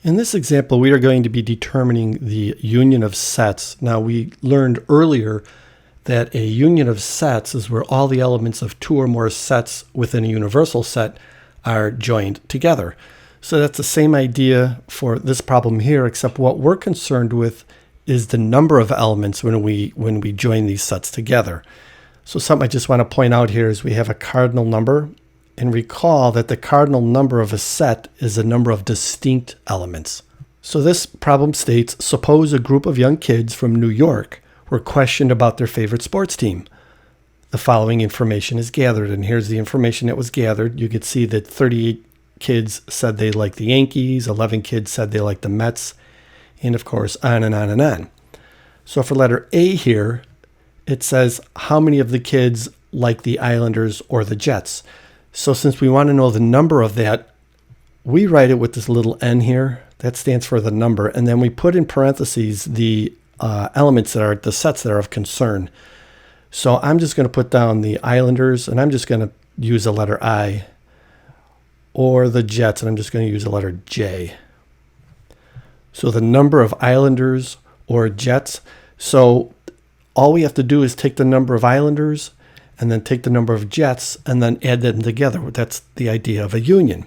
In this example, we are going to be determining the union of sets. Now, we learned earlier that a union of sets is where all the elements of two or more sets within a universal set are joined together. So that's the same idea for this problem here, except what we're concerned with is the number of elements when we join these sets together. So something I just want to point out here is we have a cardinal number. And recall that the cardinal number of a set is the number of distinct elements. So this problem states, suppose a group of young kids from New York were questioned about their favorite sports team. The following information is gathered, and here's the information that was gathered. You could see that 38 kids said they liked the Yankees, 11 kids said they liked the Mets, and of course, on and on and on. So for letter A here, it says how many of the kids like the Islanders or the Jets. So since we want to know the number of that, we write it with this little n here. That stands for the number. And then we put in parentheses the elements that are the sets that are of concern. So I'm just going to put down the Islanders, and I'm just going to use the letter I, or the Jets, and I'm just going to use the letter J. So the number of Islanders or Jets. So all we have to do is take the number of Islanders and then take the number of Jets and then add them together. That's the idea of a union.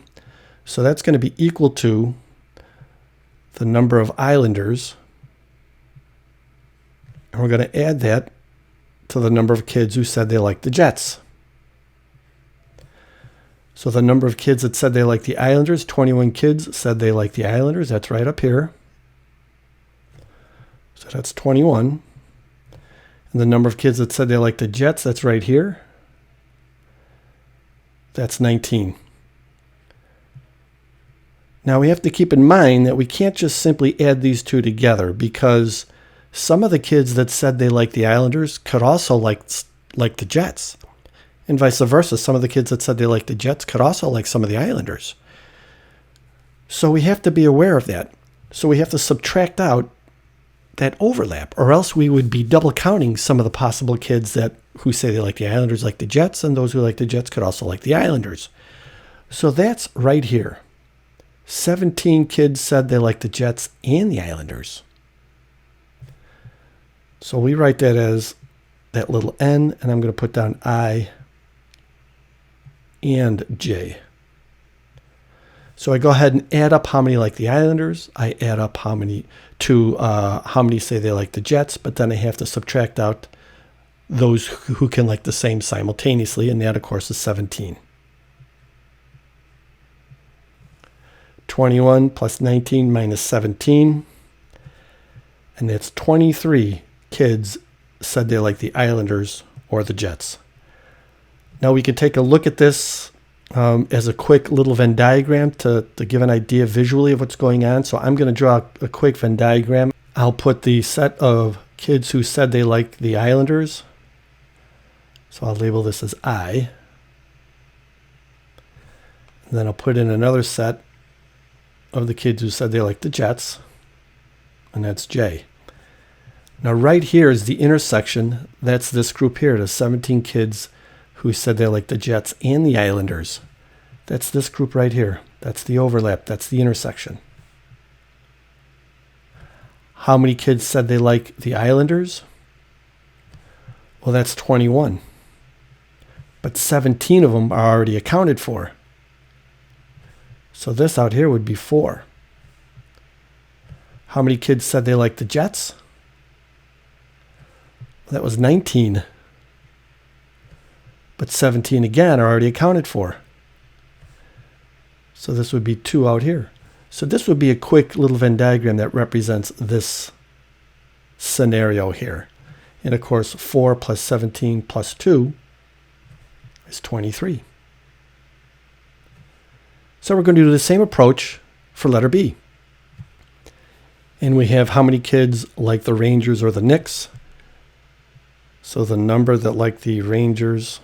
So that's going to be equal to the number of Islanders, and we're going to add that to the number of kids who said they liked the Jets. So the number of kids that said they liked the Islanders, 21 kids said they liked the Islanders. That's right up here. So that's 21. And the number of kids that said they liked the Jets, that's right here. That's 19. Now we have to keep in mind that we can't just simply add these two together, because some of the kids that said they liked the Islanders could also like the Jets. And vice versa, some of the kids that said they liked the Jets could also like some of the Islanders. So we have to be aware of that. So we have to subtract out that overlap, or else we would be double counting some of the possible kids who say they like the Islanders like the Jets, and those who like the Jets could also like the Islanders. So that's right here. 17 kids said they like the Jets and the Islanders. So we write that as that little n, and I'm going to put down I and J. So I go ahead and add up how many like the Islanders. I add up how many say they like the Jets, but then I have to subtract out those who can like the same simultaneously, and that, of course, is 17. 21 plus 19 minus 17, and that's 23 kids said they like the Islanders or the Jets. Now we can take a look at this as a quick little Venn diagram to give an idea visually of what's going on. So I'm going to draw a quick Venn diagram. I'll put the set of kids who said they like the Islanders. So I'll label this as I. And then I'll put in another set of the kids who said they like the Jets, and that's J. Now right here is the intersection. That's this group here, the 17 kids who said they like the Jets and the Islanders. That's this group right here. That's the overlap. That's the intersection. How many kids said they like the Islanders? Well, that's 21. But 17 of them are already accounted for. So this out here would be 4. How many kids said they liked the Jets? Well, that was 19. But 17 again are already accounted for. So this would be 2 out here. So this would be a quick little Venn diagram that represents this scenario here. And of course, 4 plus 17 plus 2 is 23. So we're going to do the same approach for letter B. And we have how many kids like the Rangers or the Knicks. So the number that like the Rangers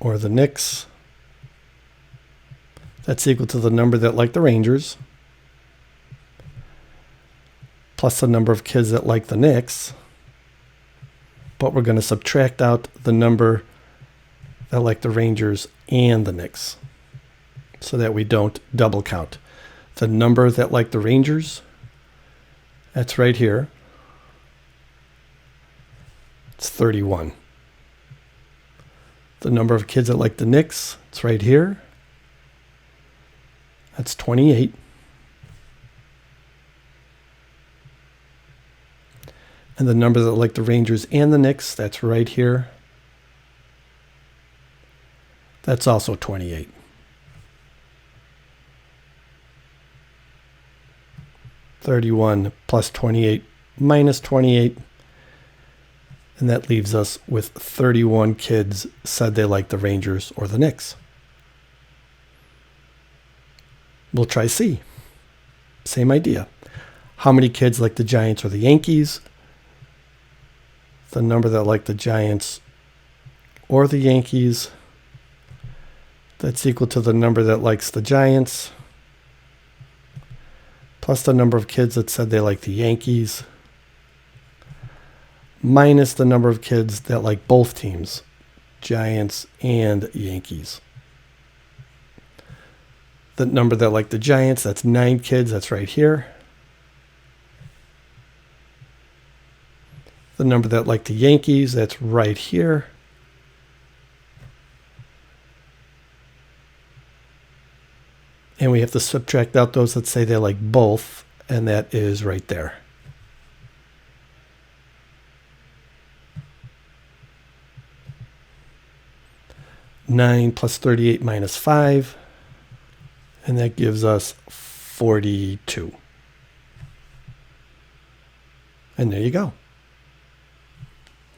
or the Knicks, that's equal to the number that like the Rangers, plus the number of kids that like the Knicks. But we're going to subtract out the number that like the Rangers and the Knicks, so that we don't double count. The number that like the Rangers, that's right here. It's 31. The number of kids that like the Knicks, it's right here. That's 28. And the number that like the Rangers and the Knicks, that's right here. That's also 28. (31) plus 28 minus 28. And that leaves us with 31 kids said they like the Rangers or the Knicks. We'll try C. Same idea. How many kids like the Giants or the Yankees? The number that like the Giants or the Yankees, that's equal to the number that likes the Giants plus the number of kids that said they like the Yankees minus the number of kids that like both teams, Giants and Yankees. The number that like the Giants, that's 9 kids, that's right here. The number that like the Yankees, that's right here. And we have to subtract out those that say they like both, and that is right there. (9) plus 38 minus 5, and that gives us 42. And there you go.